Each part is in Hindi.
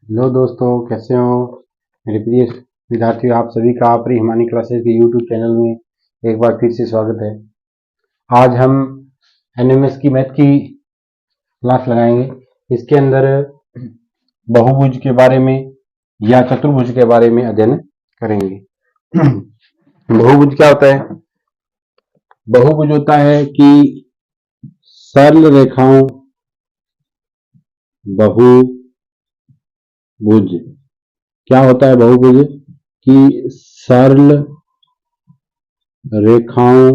हेलो दोस्तों, कैसे हो मेरे प्रिय विद्यार्थियों। आप सभी का प्री हिमानी क्लासेस के यूट्यूब चैनल में एक बार फिर से स्वागत है। आज हम एनएमएस की मैथ की क्लास लगाएंगे। इसके अंदर बहुभुज के बारे में या चतुर्भुज के बारे में अध्ययन करेंगे। बहुभुज क्या होता है? बहुभुज होता है कि सरल रेखाओं बहुभुज। क्या होता है बहुभुज? कि सरल रेखाओं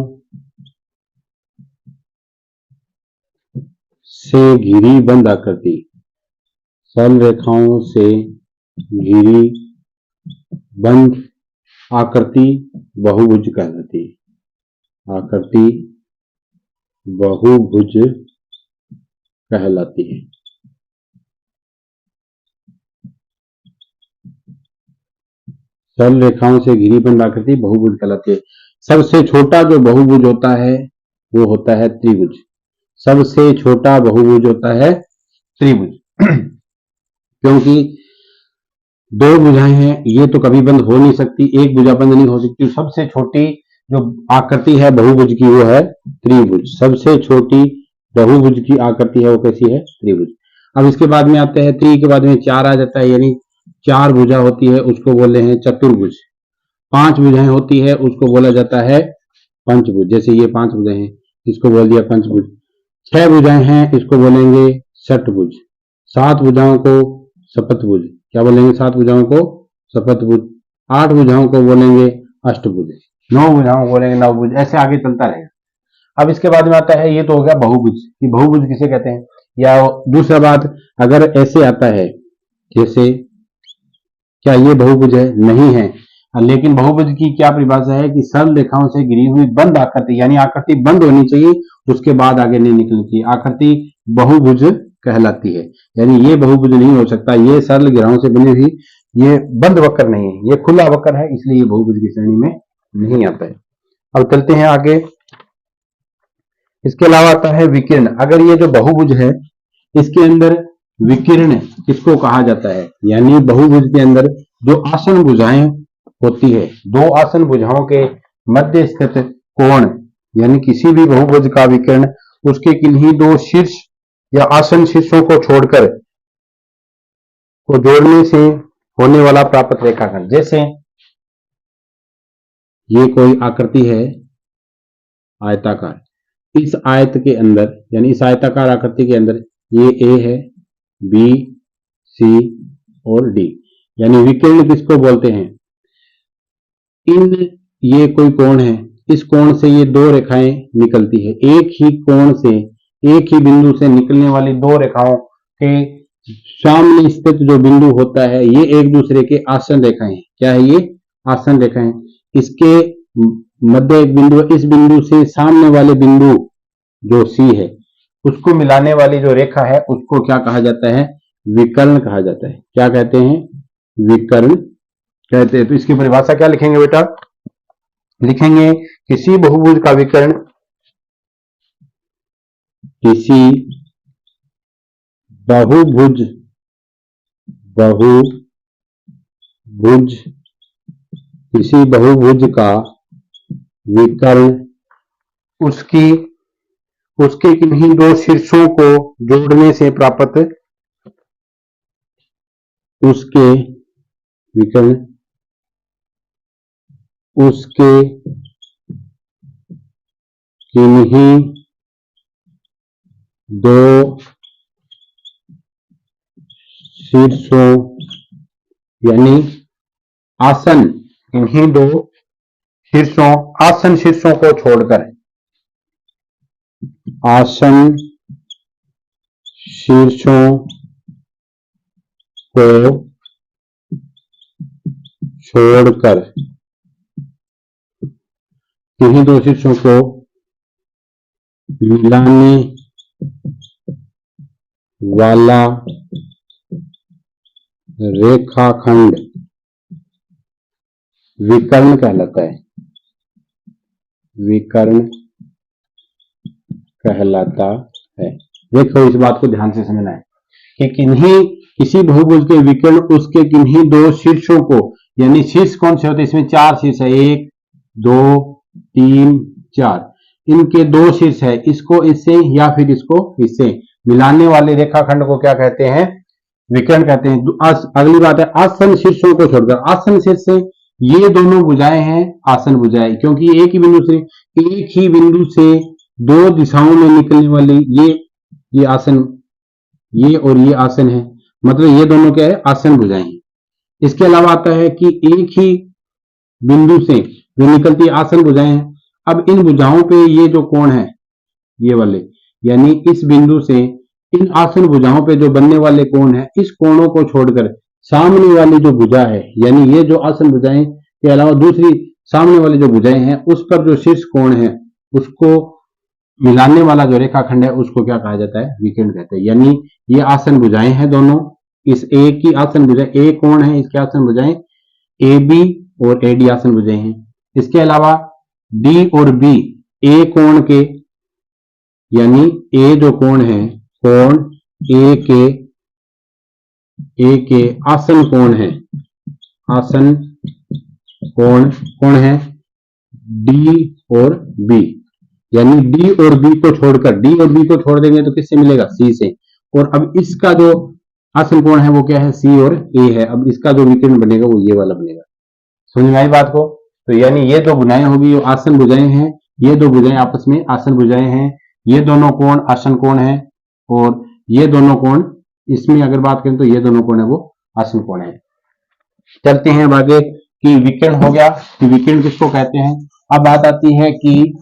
से घिरी बंद आकृति, सरल रेखाओं से घिरी बंद आकृति बहुभुज कहलाती है। आकृति बहुभुज कहलाती है। सरल रेखाओं से घिरी बंद आकृति बहुभुज कहलाती है। सबसे छोटा जो बहुभुज होता है वो होता है त्रिभुज। सबसे छोटा बहुभुज होता है त्रिभुज। क्योंकि दो भुजाएं हैं, ये तो कभी बंद हो नहीं सकती, एक भुजा बंद नहीं हो सकती। सबसे छोटी जो आकृति है बहुभुज की वो है त्रिभुज। सबसे छोटी बहुभुज की आकृति है वो कैसी है? त्रिभुज। अब इसके बाद में आते हैं, त्रि के बाद में चार आ जाता है, यानी चार भुजा होती है उसको बोले हैं चतुर्भुज। पांच भुजाएं होती है उसको बोला जाता है पंचभुज। जैसे ये पांच भुजाएं हैं, इसको बोल दिया पंचभुज। छह भुजाएं हैं, इसको बोलेंगे षटभुज। सात भुजाओं को सप्तभुज। क्या बोलेंगे? सात भुजाओं को सप्तभुज। आठ भुजाओं को बोलेंगे अष्टभुज। नौ भुजाओं को बोलेंगे नवभुज। ऐसे आगे चलता रहेगा। अब इसके बाद में आता है, ये तो हो गया बहुभुज कि बहुभुज किसे कहते हैं। या दूसरा बात, अगर ऐसे आता है जैसे, क्या ये बहुभुज है? नहीं है। लेकिन बहुभुज की क्या परिभाषा है कि सरल रेखाओं से घिरी हुई बंद आकृति, यानी आकृति बंद होनी चाहिए, उसके बाद आगे नहीं निकलनी चाहिए, आकृति बहुभुज कहलाती है। यानी ये बहुभुज नहीं हो सकता, ये सरल घेराओं से बनी हुई, ये बंद वक्र नहीं है, ये खुला वक्र है, इसलिए ये बहुभुज की श्रेणी में नहीं आता है। अब चलते हैं आगे। इसके अलावा आता है विकीर्ण। अगर ये जो बहुभुज है इसके अंदर विकीर्ण किसको कहा जाता है? यानी बहुभुज के अंदर जो आसन भुजाएं होती है, दो आसन भुजाओं के मध्य स्थित कोण, यानी किसी भी बहुभुज का विकर्ण उसके किन्हीं दो शीर्ष या आसन शीर्षों को छोड़कर को जोड़ने से होने वाला प्राप्त रेखाखंड। जैसे ये कोई आकृति है आयताकार, इस आयत के अंदर, यानी इस आयताकार आकृति के अंदर ये ए है, बी, सी और डी, यानी विकर्ण किसको बोलते हैं? ये कोई कोण है, इस कोण से ये दो रेखाएं निकलती है। एक ही कोण से, एक ही बिंदु से निकलने वाली दो रेखाओं के सामने स्थित जो बिंदु होता है ये एक दूसरे के आसन रेखाएं। क्या है ये? आसन रेखाएं। इसके मध्य एक बिंदु है, इस बिंदु से सामने वाले बिंदु जो सी है उसको मिलाने वाली जो रेखा है उसको क्या कहा जाता है? विकर्ण कहा जाता है। क्या कहते हैं? विकर्ण कहते हैं। तो इसकी परिभाषा क्या लिखेंगे बेटा? लिखेंगे किसी बहुभुज का विकर्ण, किसी बहुभुज किसी बहुभुज का विकर्ण उसके किन्हीं दो शीर्षों को जोड़ने से प्राप्त, उसके विकर्ण उसके किन्हीं दो शीर्षों, यानी आसन, किन्हीं दो शीर्षों, आसन शीर्षों को छोड़कर, आसन शीर्षों को छोड़कर किन्हीं दो शीर्षों को मिलाने वाला रेखाखंड विकर्ण कहलाता है। विकर्ण कहलाता है। देखो इस बात को ध्यान से समझना है। कि किसी बहुभुज के विकर्ण उसके किन्हीं दो शीर्षों को, यानी शीर्ष कौन से होते हैं, इसमें चार शीर्ष है, 1 2 3 4, इनके दो शीर्ष है, इसको इससे या फिर इसको इससे मिलाने वाले रेखाखंड को क्या कहते हैं, विकर्ण कहते हैं। अगली बात है आसन शीर्षों को छोड़कर, आसन शीर्ष से ये दोनों भुजाएं हैं आसन भुजाएं, क्योंकि एक ही बिंदु से दो दिशाओं में निकलने वाली ये आसन, ये और ये आसन है, मतलब ये दोनों क्या है, आसन भुजाएं हैं। इसके अलावा आता है कि एक ही बिंदु से जो निकलती आसन भुजाएं हैं। अब इन भुजाओं पे ये जो कोण है, ये वाले, यानी इस बिंदु से इन आसन भुजाओं पे जो बनने वाले कोण है, इस कोणों को छोड़कर सामने वाली जो भुजा है, यानी ये जो आसन भुजाएं के अलावा दूसरी सामने वाली जो भुजाएं हैं, उस पर जो शीर्ष कोण है उसको मिलाने वाला जो रेखाखंड है उसको क्या कहा जाता है, विकर्ण कहते हैं। यानी ये आसन भुजाएं हैं दोनों, इस ए की आसन भुजाएं, ए कोण है, इसके आसन भुजाएं ए बी और ए डी आसन भुजाएं हैं। इसके अलावा डी और बी ए कोण के, यानी ए जो कोण है, कोण ए के आसन कोण है, आसन कोण है डी और बी, यानी डी और बी को छोड़ देंगे तो किससे मिलेगा, सी से। और अब इसका जो आसन कोण है वो क्या है, सी और ए है। अब इसका जो विकर्ण बनेगा वो ये वाला बनेगा। समझ में आई बात को? तो यानी ये दो भुजाएं होगी, आसन भुजाएं हैं, ये दो भुजाएं आपस में आसन भुजाएं हैं, ये दोनों कोण आसन कोण है, और ये दोनों कोण, इसमें अगर बात करें तो ये दोनों कोण है वो आसन कोण है। चलते हैं अब आगे कि विकर्ण हो गया कि विकर्ण किसको कहते हैं। अब बात आती है कि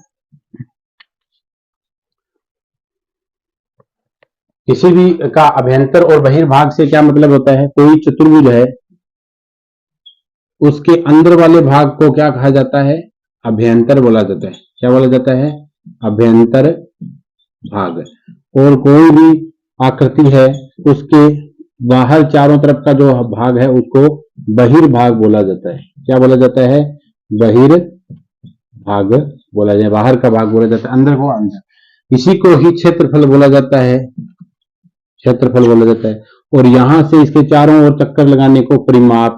किसी भी का अभ्यंतर और बहिर्भाग से क्या मतलब होता है। कोई चतुर्भुज है, उसके अंदर वाले भाग को क्या कहा जाता है, अभ्यंतर बोला जाता है। क्या बोला जाता है, अभ्यंतर भाग। और कोई भी आकृति है, उसके बाहर चारों तरफ का जो भाग है उसको बहिर्भाग बोला जाता है। क्या बोला जाता है, बहिर्भाग बोला जाए, बाहर का भाग बोला जाता है, अंदर को अंदर। इसी को ही क्षेत्रफल बोला जाता है, क्षेत्रफल बोला जाता है। और यहां से इसके चारों ओर चक्कर लगाने को परिमाप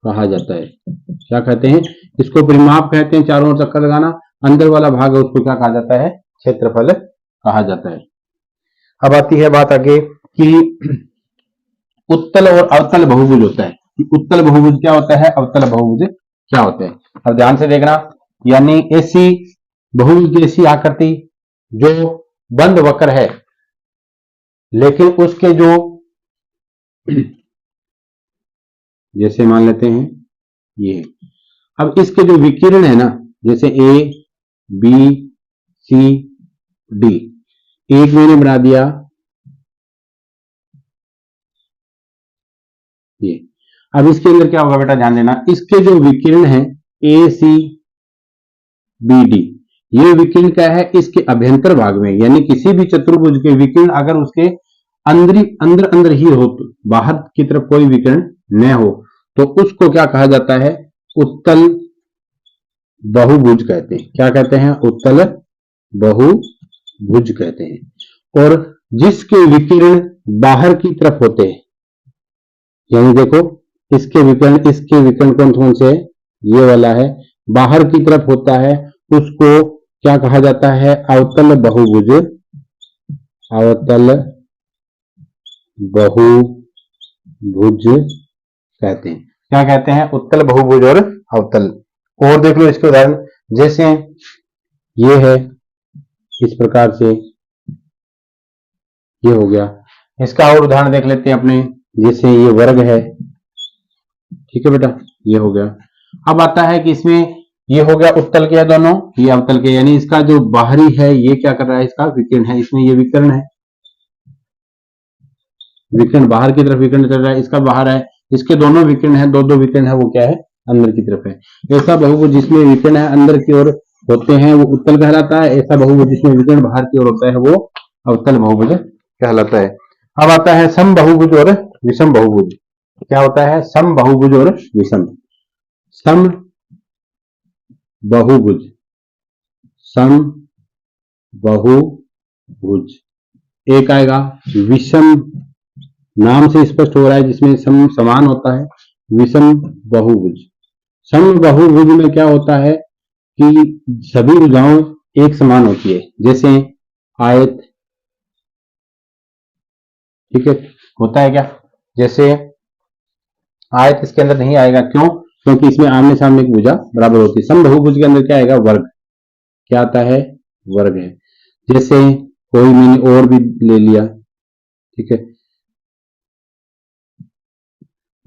कहा जाता है। क्या कहते हैं, इसको परिमाप कहते हैं, चारों ओर चक्कर लगाना। अंदर वाला भाग है उसको क्या कहा जाता है, क्षेत्रफल कहा जाता है। अब आती है बात आगे कि उत्तल और अवतल बहुभुज होता है। उत्तल बहुभुज क्या होता है, अवतल बहुभुज क्या होता है। अब ध्यान से देखना, यानी ऐसी बहुभुज जैसी आकृति जो बंद वक्र है, लेकिन उसके जो, जैसे मान लेते हैं ये, अब इसके जो विकिरण है ना, जैसे ए बी सी डी, एक मैंने बना दिया ये। अब इसके अंदर क्या होगा बेटा, ध्यान देना, इसके जो विकिरण है ए सी बी डी, ये विकिरण क्या है, इसके अभ्यंतर भाग में, यानी किसी भी चतुर्भुज के विकिरण अगर उसके अंदर ही हो, तो बाहर की तरफ कोई विकिरण न हो, तो उसको क्या कहा जाता है, उत्तल बहुभुज कहते हैं। क्या कहते हैं, उत्तल बहुभुज कहते हैं। और जिसके विकिरण बाहर की तरफ होते हैं, यानी देखो इसके विकिरण कौन से है, ये वाला है, बाहर की तरफ होता है, उसको क्या कहा जाता है, अवतल बहुभुज, अवतल बहुभुज कहते हैं। क्या कहते हैं, उत्तल बहुभुज और अवतल। और देख लो इसके उदाहरण, जैसे ये है, इस प्रकार से ये हो गया। इसका और उदाहरण देख लेते हैं अपने, जैसे ये वर्ग है, ठीक है बेटा, ये हो गया। अब आता है कि इसमें ये हो गया उत्तल के दोनों, ये अवतल के, यानी इसका जो बाहरी है ये क्या कर रहा है, इसका विकिरण है, इसमें ये विकिरण है, विकिरण बाहर की तरफ विकिरण चल रहा है, इसका बाहर है, इसके दोनों विकिरण है, दो विकिरण है, वो क्या है, अंदर की तरफ है। ऐसा बहुभुज जिसमें विकिरण है अंदर की ओर होते हैं वो उत्तल कहलाता है। ऐसा बहुभुज जिसमें विकिरण बाहर की ओर होता है वो अवतल बहुभुज कहलाता है। अब आता है सम बहुभुज और विषम बहुभुज। क्या होता है, सम बहुभुज और विषम। सम बहुभुज, सम बहुभुज एक आएगा, विषम नाम से स्पष्ट हो रहा है जिसमें सम समान होता है, विषम बहुभुज। सम बहुभुज में क्या होता है कि सभी भुजाएं एक समान होती है, जैसे आयत, ठीक है, होता है क्या, जैसे आयत इसके अंदर नहीं आएगा, क्यों, क्योंकि इसमें आमने सामने की भुजा बराबर होती है। सम बहुभुज के अंदर क्या आएगा, वर्ग, क्या आता है, वर्ग है। जैसे कोई मैंने और भी ले लिया, ठीक है,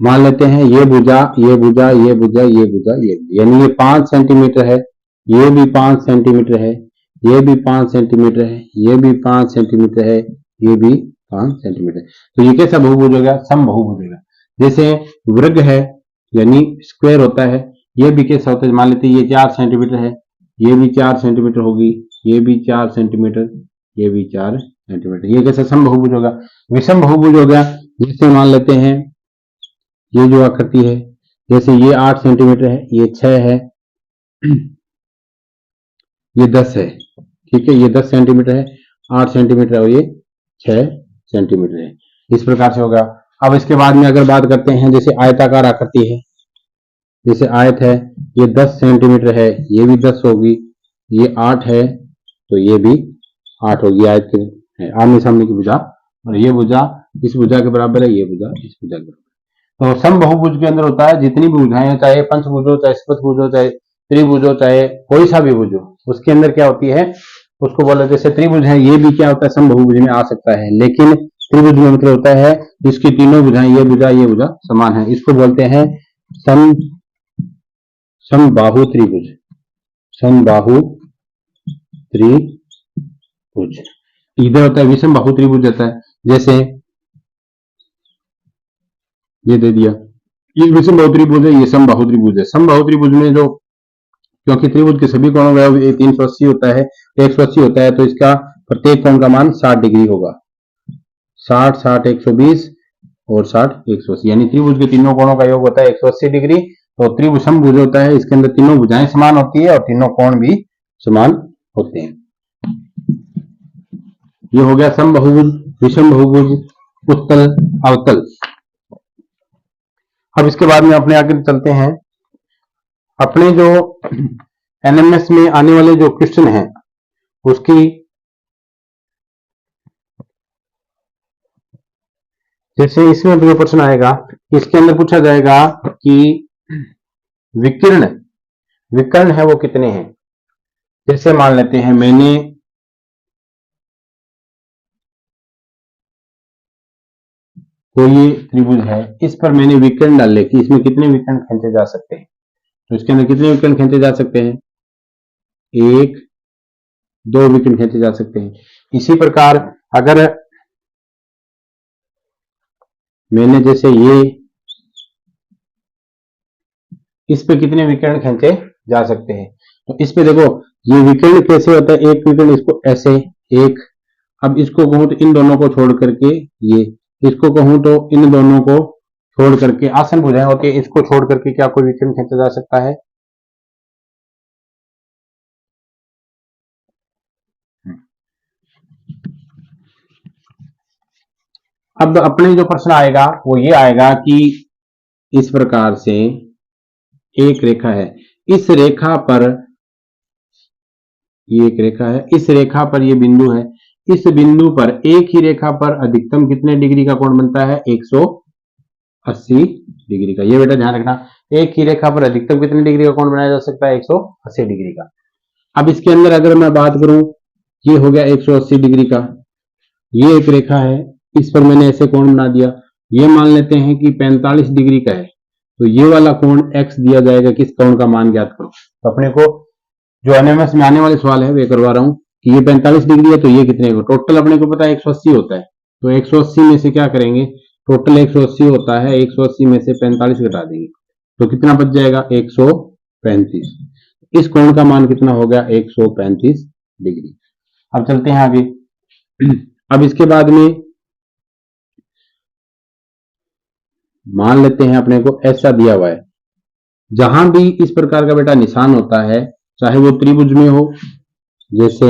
मान लेते हैं ये भुजा, ये भुजा, ये भुजा, ये भुजा, ये भुजा, यानी ये 5 सेंटीमीटर है, ये भी 5 सेंटीमीटर है, ये भी 5 सेंटीमीटर है, ये भी 5 सेंटीमीटर है, ये भी 5 सेंटीमीटर। तो ये कैसा बहुभुज हो गया, सम बहुभुज होगा। जैसे वर्ग है यानी स्क्वायर होता है, ये भी कैसा होता है, मान लेते हैं ये 4 सेंटीमीटर है, ये भी 4 सेंटीमीटर होगी, ये भी 4 सेंटीमीटर, ये भी 4 सेंटीमीटर, ये कैसा सम बहुभुज होगा। विषम बहुभुज हो गया, जिससे मान लेते हैं ये जो आकृति है, जैसे ये 8 सेंटीमीटर है, ये 6 है, ये 10 है, ठीक है, ये 10 सेंटीमीटर है, 8 सेंटीमीटर है और ये 6 सेंटीमीटर है, इस प्रकार से होगा। अब इसके बाद में अगर बात करते हैं जैसे आयताकार आकृति है, जैसे आयत है, ये 10 सेंटीमीटर है, ये भी 10 होगी, ये 8 है तो ये भी 8 होगी, आयत है, आमने सामने की भुजा, और ये भुजा इस भुजा के बराबर है, ये भुजा इस भुजा के बराबर। तो सम बहुभुज के अंदर होता है जितनी भी भुजाएं, चाहे पंचभुज हो, चाहे सप्तभुज हो, चाहे त्रिभुज हो, चाहे कोई सा भी भुज हो, उसके अंदर क्या होती है, उसको बोला, जैसे त्रिभुज है, ये भी क्या होता है, सम बहुभुज में आ सकता है, लेकिन त्रिभुज में मतलब होता है जिसकी तीनों भुजाएं, ये भुजा समान है, इसको बोलते हैं सम समबाहु त्रिभुज, समबाहु त्रिभुज। इधर होता है विषम बाहु त्रिभुज होता है, जैसे ये दे दिया, ये विषम बाहु त्रिभुज है, ये समबाहु त्रिभुज है। समबाहु त्रिभुज में जो, क्योंकि त्रिभुज के सभी कोणों का 380 होता है, 180 होता है, तो इसका प्रत्येक कोण का मान 60 डिग्री होगा, 60, 60, 120 और 60, 180, यानी त्रिभुज के तीनों कोणों का योग होता है 180 डिग्री। तो त्रिभुज समभुज होता है, इसके अंदर तीनों भुजाएं समान होती है और तीनों कोण भी समान होते हैं। ये हो गया सम बहुभुज, विषम बहुभुज, उत्तल, अवतल। अब इसके बाद में अपने आगे चलते हैं, अपने जो एनएमएस में आने वाले जो क्वेश्चन हैं उसकी, जैसे इसमें जो प्रश्न आएगा, इसके अंदर पूछा जाएगा कि विकिरण, विकर्ण है वो कितने हैं। जैसे मान लेते हैं मैंने कोई ये त्रिभुज है, इस पर मैंने विकर्ण डाले कि इसमें कितने विकर्ण खींचे जा सकते हैं, तो इसके अंदर कितने विकर्ण खींचे जा सकते हैं, 1, 2 विकर्ण खींचे जा सकते हैं। इसी प्रकार अगर मैंने जैसे ये, इस पे कितने विकर्ण खींचे जा सकते हैं, तो इस पे देखो ये विकर्ण कैसे होता है, एक विकर्ण इसको ऐसे एक, अब इसको कहूं तो इन दोनों को छोड़ करके ये, इसको कहूं तो इन दोनों को छोड़ करके, आसन भुजाएं होती है, इसको छोड़ करके क्या कोई विकर्ण खींचा जा सकता है। अब अपने जो प्रश्न आएगा वो ये आएगा कि इस प्रकार से एक रेखा है, इस रेखा पर ये एक रेखा है, इस रेखा पर ये बिंदु है, इस बिंदु पर एक ही रेखा पर अधिकतम कितने डिग्री का कोण बनता है, 180 डिग्री का। ये बेटा ध्यान रखना, एक ही रेखा पर अधिकतम कितने डिग्री का कोण बनाया जा सकता है, 180 डिग्री का। अब इसके अंदर अगर मैं बात करूं, ये हो गया 180 डिग्री का, ये एक रेखा है, इस पर मैंने ऐसे कोण बना दिया, ये मान लेते हैं कि 45 डिग्री का है, तो ये वाला कोण x दिया जाएगा, किस कोण का मान ज्ञात करो। तो अपने को जो एनएमएस में आने वाले सवाल है वे करवा रहा हूं कि ये 45 डिग्री है तो ये कितने को, टोटल अपने को पता है 180 होता है, तो 180 में से क्या करेंगे, टोटल 180 होता है, 180 में से 45 घटा देंगे तो कितना बच जाएगा, 135। इस कोण का मान कितना हो गया, 135 डिग्री। अब चलते हैं आगे। अब इसके बाद में मान लेते हैं अपने को ऐसा दिया हुआ है, जहां भी इस प्रकार का बेटा निशान होता है, चाहे वो त्रिभुज में हो, जैसे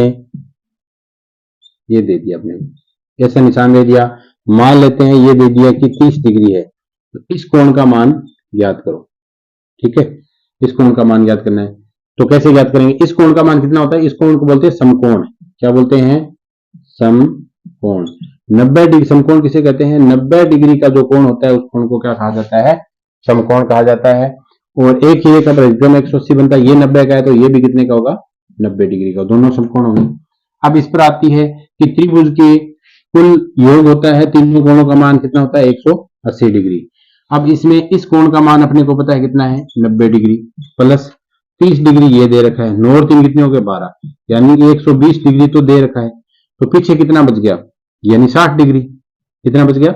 ये दे दिया अपने को, ऐसा निशान दे दिया, मान लेते हैं ये दे दिया कि 30 डिग्री है, तो इस कोण का मान ज्ञात करो। ठीक है, इस कोण का मान ज्ञात करना है, तो कैसे ज्ञात करेंगे? इस कोण का मान कितना होता है? इस कोण को बोलते हैं समकोण। क्या बोलते हैं? समकोण। 90 डिग्री समकोण किसे कहते हैं? 90 डिग्री का जो कोण होता है उस कोण को क्या कहा जाता है? समकोण कहा जाता है। और एक ही रेखा पर एकदम 180 बनता है, ये 90 का है तो ये भी कितने का होगा? 90 डिग्री का, दोनों समकोण होंगे। अब इस पर आती है कि त्रिभुज के कुल योग होता है, तीनों कोणों का मान कितना होता है? 180 डिग्री। अब इसमें इस कोण का मान अपने को पता है कितना है? 90 डिग्री प्लस 30 डिग्री ये दे रखा है, 9 और 3 कितने हो गए? 12, यानी 120 डिग्री तो दे रखा है। तो पीछे कितना बच गया? यानी 60 डिग्री। कितना बच गया?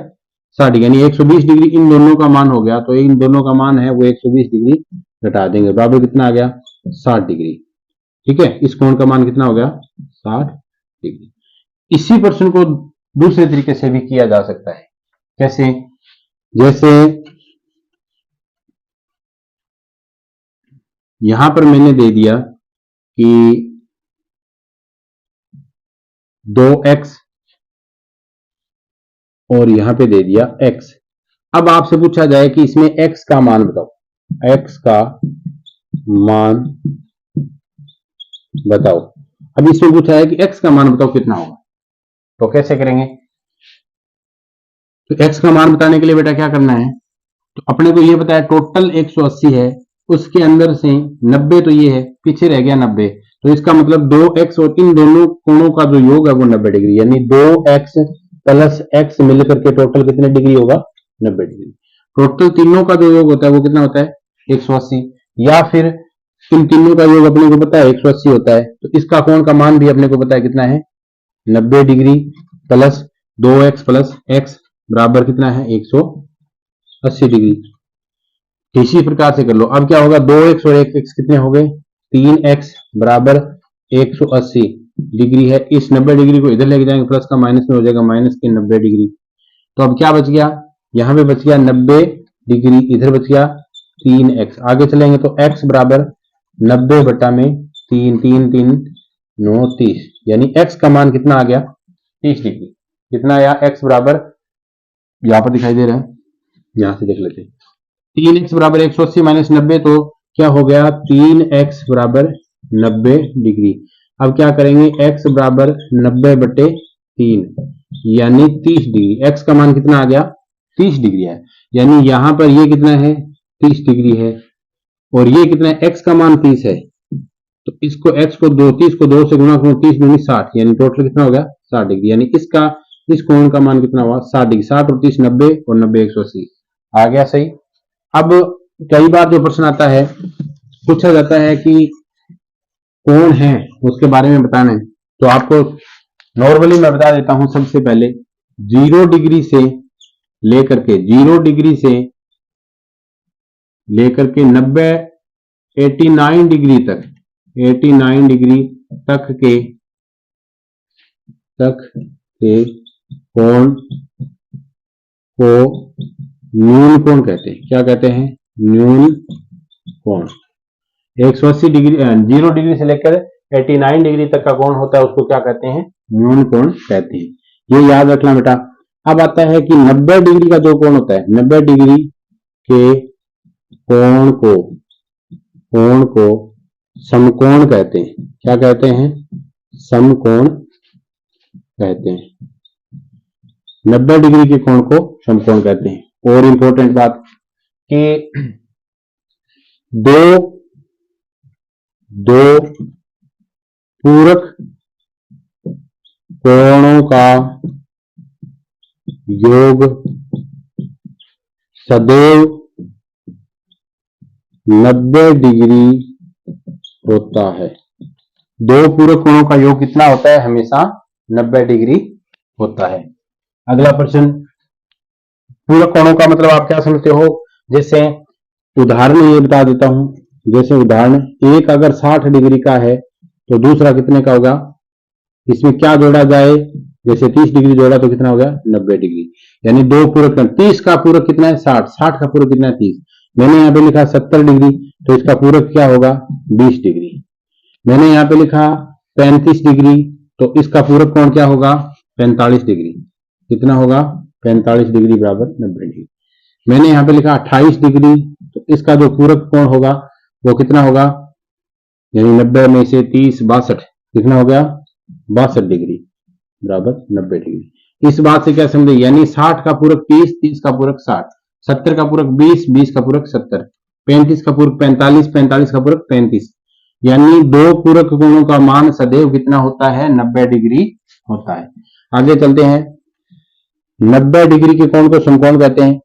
60, यानी 120 डिग्री इन दोनों का मान हो गया, तो इन दोनों का मान है वो 120 डिग्री घटा देंगे, बराबर कितना आ गया? 60 डिग्री। ठीक है, इस कोण का मान कितना हो गया? 60 डिग्री। इसी प्रश्न को दूसरे तरीके से भी किया जा सकता है। कैसे? जैसे यहां पर मैंने दे दिया कि 2x और यहां पे दे दिया x। अब आपसे पूछा जाए कि इसमें x का मान बताओ, x का मान बताओ। अब इसमें पूछा है कि x का मान बताओ कितना होगा, तो कैसे करेंगे? तो x का मान बताने के लिए बेटा क्या करना है? तो अपने को ये बताया टोटल 180 है, उसके अंदर से 90 तो ये है, पीछे रह गया 90, तो इसका मतलब 2x और इन दोनों कोणों का जो योग है वो 90 डिग्री, यानी 2x प्लस x मिलकर के टोटल कितने डिग्री होगा? 90 डिग्री। टोटल तीनों का जो योग होता है वो कितना होता है? 180, या फिर इन तीनों का योग अपने को पता है 180 होता है, तो इसका कोण का मान भी अपने को पता है कितना है? 90 degree plus 2x plus x बराबर कितना है? 180 डिग्री। इसी प्रकार से कर लो। अब क्या होगा? 2x और 1x कितने हो गए? 3x बराबर 180 डिग्री है। इस 90 डिग्री को इधर लेके जाएंगे, प्लस का माइनस में हो जाएगा, माइनस के 90 डिग्री। तो अब क्या बच गया? यहां पे बच गया 90 डिग्री, इधर बच गया 3x। आगे चलेंगे तो x बराबर 90 बटा में 3, 3 3 9 30, यानी x का मान कितना आ गया? 30 डिग्री। कितना आया? x बराबर, यहां पर दिखाई दे रहा है, यहां से देख लेते हैं। 3x बराबर 180 माइनस 90, तो क्या हो गया? 3x बराबर 90 डिग्री। अब क्या करेंगे? x बराबर 90 बटे 3, यानी 30 डिग्री। x का मान कितना आ गया? 30 डिग्री है, यानी यहां पर ये कितना है? 30 डिग्री है, और ये कितना है? x का मान 30 है, तो इसको x को 30 को 2 से गुणा करो, 30 दूनी 60, यानी टोटल कितना हो गया? 60 डिग्री। यानी इसका इस कोण का मान कितना हुआ? 60 डिग्री। 60 और 30 90, और 90 180 आ गया सही। अब कई बार जो प्रश्न आता है, पूछा जाता है कि कौन है उसके बारे में बताना है, तो आपको नॉर्मली मैं बता देता हूं। सबसे पहले 0 डिग्री से लेकर के 90 89 डिग्री तक, 89 डिग्री तक के कोण को न्यून कोण कहते हैं। क्या कहते हैं? न्यून कोण। 180 डिग्री 0 डिग्री से लेकर 89 डिग्री तक का कोण होता है, उसको क्या कहते हैं? न्यून कोण कहते हैं। ये याद रखना बेटा। अब आता है कि 90 डिग्री का जो कोण होता है, 90 डिग्री के कोण को समकोण कहते हैं। क्या कहते हैं? समकोण कहते हैं। 90 डिग्री के कोण को समकोण कहते हैं। और इंपॉर्टेंट बात कि दो पूरक कोणों का योग सदैव 90 डिग्री होता है। दो पूरक कोणों का योग कितना होता है? हमेशा 90 डिग्री होता है। अगला प्रश्न, पूरक कोणों का मतलब आप क्या समझते हो? जैसे उदाहरण ये बता देता हूं। जैसे उदाहरण, एक अगर 60 डिग्री का है तो दूसरा कितने का होगा? इसमें क्या जोड़ा जाए? जैसे 30 डिग्री जोड़ा तो कितना हो गया? 90 डिग्री। यानी दो पूरक, 30 का पूरक कितना है? 60, 60 का पूरक कितना है? 30। मैंने यहाँ पे लिखा 70 डिग्री, तो इसका पूरक क्या होगा? 20 डिग्री। मैंने यहाँ पे लिखा 35 डिग्री, तो इसका पूरक कोण क्या होगा? 45 डिग्री। कितना होगा? 45 डिग्री बराबर 90 डिग्री। मैंने यहाँ पे लिखा 28 डिग्री, तो इसका जो पूरक कोण होगा वो कितना होगा, यानी 90 में से 30 62, कितना हो गया 62 डिग्री बराबर 90 डिग्री। इस बात से क्या समझे, यानी 60 का पूरक 30, 30 का पूरक 60, 70 का पूरक 20, 20 का पूरक 70, 35 का पूरक 45, 45 का पूरक 35, यानी दो पूरक कोणों का मान सदैव कितना होता है 90 डिग्री होता है। आगे चलते हैं, 90 डिग्री के कोण को समकोण कहते हैं।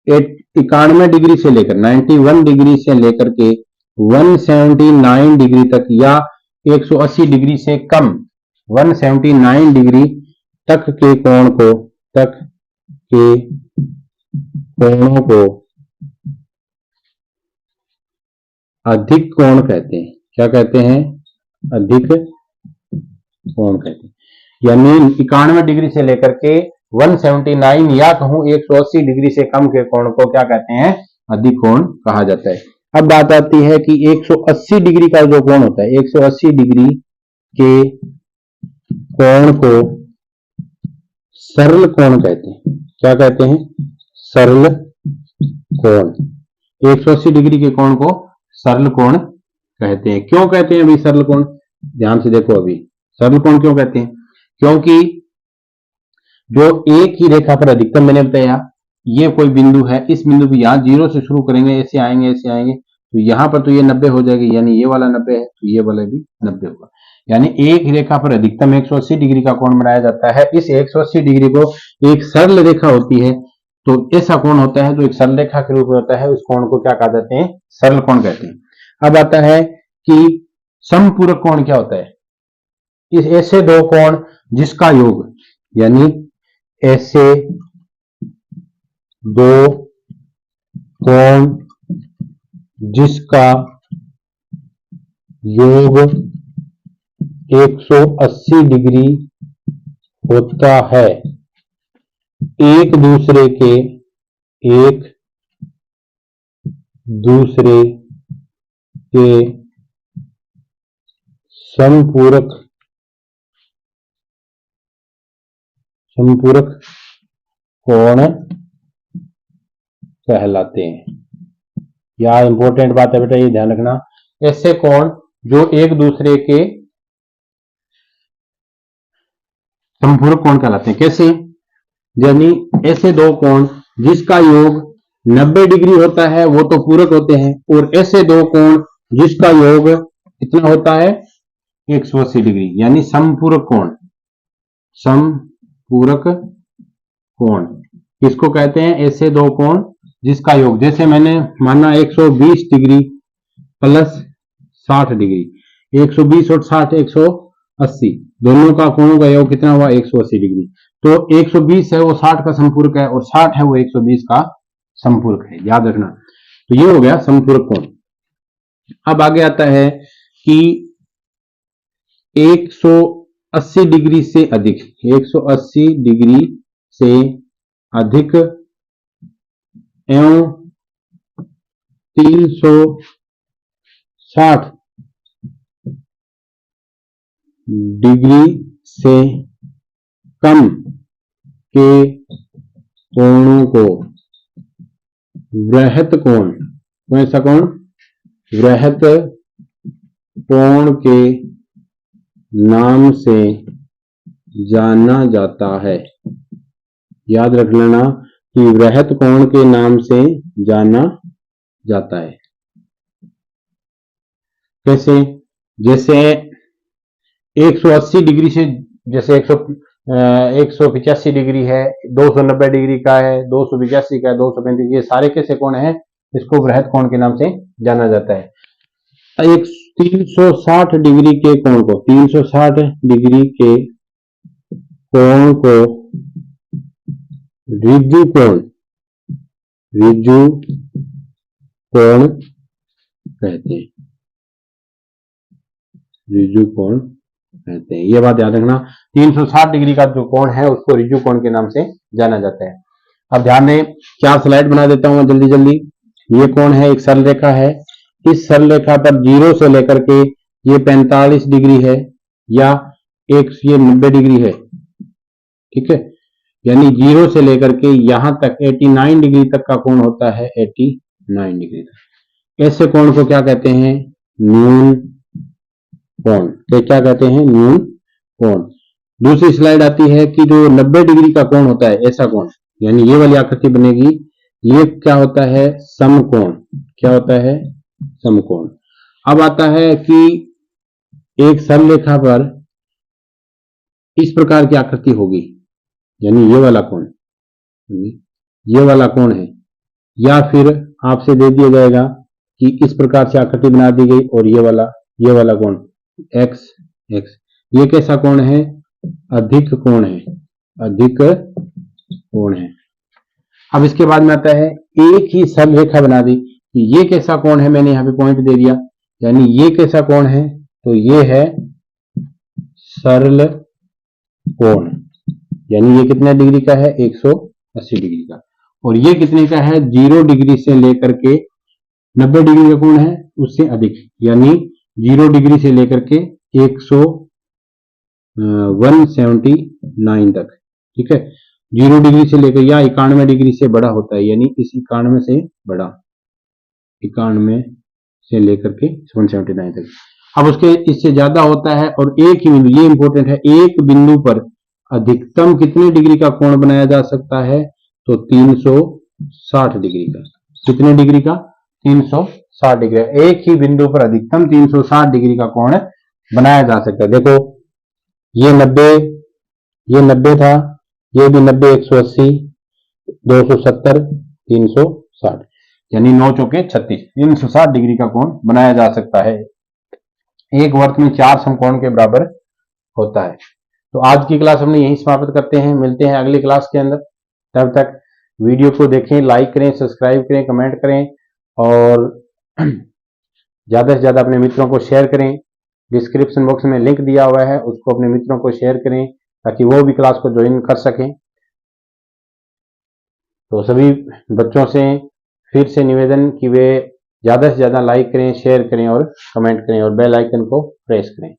91 डिग्री से लेकर 91 डिग्री से लेकर के 179 डिग्री तक या 180 डिग्री से कम 179 डिग्री तक के कोणों को अधिक कोण कहते हैं। क्या कहते हैं, अधिक कोण कहते हैं। यानी 91 डिग्री से लेकर के 179 या कहूं 180 डिग्री से कम के कोण को क्या कहते हैं, अधिक कोण कहा जाता है। अब बात आती है कि 180 डिग्री का जो कोण होता है, 180 डिग्री के कोण को सरल कोण कहते हैं। क्या कहते हैं, सरल कोण। 180 डिग्री के कोण को सरल कोण कहते हैं। क्यों कहते हैं अभी सरल कोण, ध्यान से देखो। अभी सरल कोण क्यों कहते हैं, क्योंकि जो एक ही रेखा पर अधिकतम, मैंने बताया ये कोई बिंदु है, इस बिंदु को यहां 0 से शुरू करेंगे, ऐसे आएंगे तो यहां पर तो ये 90 हो जाएगी, यानी ये वाला 90 है तो ये वाला भी 90 होगा। यानी एक ही रेखा पर अधिकतम 180 डिग्री का कोण बनाया जाता है। इस 180 डिग्री को एक सरल रेखा होती है तो ऐसा कोण होता है जो एक सरल रेखा के रूप में होता है, उस कोण को क्या कहा जाते हैं, सरल कोण कहते हैं। अब आता है कि समपूरक कोण क्या होता है। इस ऐसे दो कोण जिसका योग, यानी ऐसे दो कोण जिसका योग 180 डिग्री होता है, एक दूसरे के समपूरक कोण कहलाते हैं। यह इंपॉर्टेंट बात है बेटा, ये ध्यान रखना। ऐसे कोण जो एक दूसरे के समपूरक कोण कहलाते हैं। कैसे, यानी ऐसे दो कोण जिसका योग 90 डिग्री होता है वो तो पूरक होते हैं, और ऐसे दो कोण जिसका योग कितना होता है 180 डिग्री, यानी समपूरक कोण। समपूरक कोण किसको कहते हैं, ऐसे दो कोण जिसका योग, जैसे मैंने माना 120 डिग्री प्लस 60 डिग्री, 120 और 60 180, दोनों का कोणों का योग कितना हुआ 180 डिग्री। तो 120 है वो 60 का संपूरक है, और 60 है वो 120 का संपूरक है, याद रखना। तो ये हो गया संपूरक कोण। अब आगे आता है कि 180 डिग्री से अधिक, 180 डिग्री से अधिक एवं 360 डिग्री से कम के कोणों को वृहत कोण, कौन सा कोण, वृहत कोण के नाम से जाना जाता है। याद रख लेना कि वृहत कोण के नाम से जाना जाता है। कैसे, जैसे 180 डिग्री से, जैसे 185 डिग्री है, 290 डिग्री का है, 285 का है, 235, ये सारे कैसे कोण हैं, इसको वृहत कोण के नाम से जाना जाता है। 360 डिग्री के कोण को, 360 डिग्री के कोण को ऋजु कोण कहते हैं। ऋजु कोण कहते हैं, ये बात याद रखना। 360 डिग्री का जो कोण है उसको ऋजु कोण के नाम से जाना जाता है। अब ध्यान दें, क्या स्लाइड बना देता हूं जल्दी जल्दी। ये कोण है, एक सरल रेखा है, इस सरल रेखा पर 0 से लेकर के ये 45 डिग्री है, या एक ये 90 डिग्री है, ठीक है। यानी 0 से लेकर के यहां तक 89 डिग्री तक का कोण होता है 89 डिग्री तक। ऐसे कोण को क्या कहते हैं? न्यून कोण। क्या कहते हैं? न्यून कोण। दूसरी स्लाइड आती है कि जो 90 डिग्री का कोण होता है, ऐसा कोण, यानी ये वाली आकृति बनेगी, ये क्या होता है? समकोण। क्या होता है? समकोण। अब आता है कि एक सरलरेखा पर इस प्रकार की आकृति होगी, यानी ये वाला कोण, ये वाला कोण है, या फिर आपसे दे दिया जाएगा कि इस प्रकार से आकृति बना दी गई और ये वाला कोण x x, ये कैसा कोण है? अधिक कोण है, अधिक कोण है। अब इसके बाद में आता है एक ही सरल रेखा बना दी, ये कैसा कोण है? मैंने यहाँ पे पॉइंट दे दिया, यानी ये कैसा कोण है? तो ये है सरल कोण, यानी ये कितने डिग्री का है? 180 डिग्री का। और ये कितने का है? 0 डिग्री से लेकर के 90 डिग्री का कोण है उससे अधिक, यानी 0 डिग्री से लेकर के 179 तक। ठीक है, 0 डिग्री से लेकर, या 91 डिग्री से बड़ा होता है, यानी इस 91 से बड़ा, 91 से लेकर के 179 तक। अब उसके इससे ज्यादा होता है और एक ही बिंदु, ये इंपॉर्टेंट है, एक बिंदु पर अधिकतम कितने डिग्री का कोण बनाया जा सकता है? तो 360 डिग्री का। कितने डिग्री का? 360 डिग्री। एक ही बिंदु पर अधिकतम 360 डिग्री का कोण बनाया जा सकता है। देखो ये 90 था, ये भी 90, 180, 270, 360, यानी 9 चौके 36, 360 डिग्री का कोण बनाया जा सकता है। एक वृत्त में 4 समकोण के बराबर होता है। तो आज की क्लास हमने यहीं समाप्त करते हैं, मिलते हैं अगली क्लास के अंदर। तब तक वीडियो को देखें, लाइक करें, सब्सक्राइब करें, कमेंट करें और ज्यादा से ज्यादा अपने मित्रों को शेयर करें। डिस्क्रिप्शन बॉक्स में लिंक दिया हुआ है, उसको अपने मित्रों को शेयर करें ताकि वो भी क्लास को ज्वाइन कर सकें। तो सभी बच्चों से फिर से निवेदन कि वे ज्यादा से ज्यादा लाइक करें, शेयर करें और कमेंट करें और बेल आइकन को प्रेस करें।